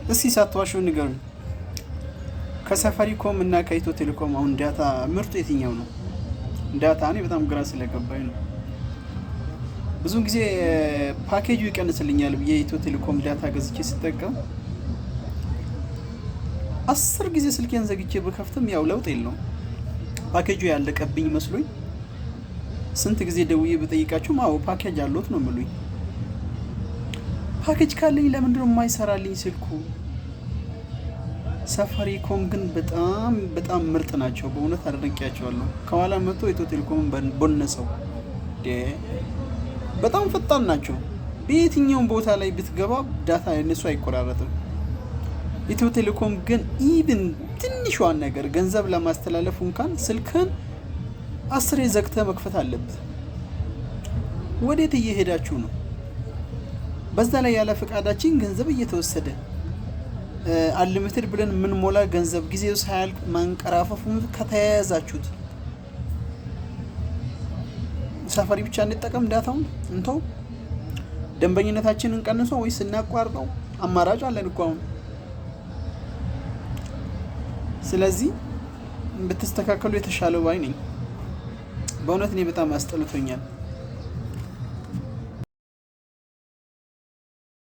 እስኪ ሳትዋሹ ንገሩኝ። ከሳፋሪኮም እና ከኢትዮ ቴሌኮም አሁን ዳታ ምርጡ የትኛው ነው? ዳታ እኔ በጣም ግራ ስለገባኝ ነው። ብዙ ጊዜ ፓኬጁ ይቀንስልኛል ብዬ የኢትዮ ቴሌኮም ዳታ ገዝቼ ስጠቀም 10 ጊዜ ስልኬን ዘግቼ በከፍትም ያው ለውጥ የለውም። ፓኬጁ ያለቀብኝ መስሎኝ ስንት ጊዜ ደውዬ በጠይቃቸውም አዎ ፓኬጅ አለዎት ነው የሚሉኝ። ፓኬጅ ካለኝ ለምንድነው የማይሰራልኝ ስልኩ? ሳፋሪኮም ግን በጣም በጣም ምርጥ ናቸው። በእውነት አድንቄያቸዋለሁ። ከኋላ መጥቶ ኢትዮ ቴሌኮምን ቦነሰው። በጣም ፈጣን ናቸው። በየትኛውም ቦታ ላይ ብትገባ ዳታ እነሱ አይቆራረጥም። ኢትዮ ቴሌኮም ግን ኢቭን ትንሿን ነገር ገንዘብ ለማስተላለፍ እንኳን ስልክን 10 ዘግተህ መክፈት አለብህ። ወዴት እየሄዳችሁ ነው? በዛ ላይ ያለ ፈቃዳችን ገንዘብ እየተወሰደ አንሊሚትድ ብለን ምን ሞላ ገንዘብ ጊዜው ሳያልቅ ማንቀራፈፉን ከተያያዛችሁት ሳፋሪ ብቻ እንጠቀም፣ ዳታውን እንተው፣ ደንበኝነታችንን ቀንሶ ወይስ እናቋርጠው? አማራጭ አለን እኮ አሁን። ስለዚህ ብትስተካከሉ የተሻለ ባይ ነኝ። በእውነት እኔ በጣም አስጠልቶኛል።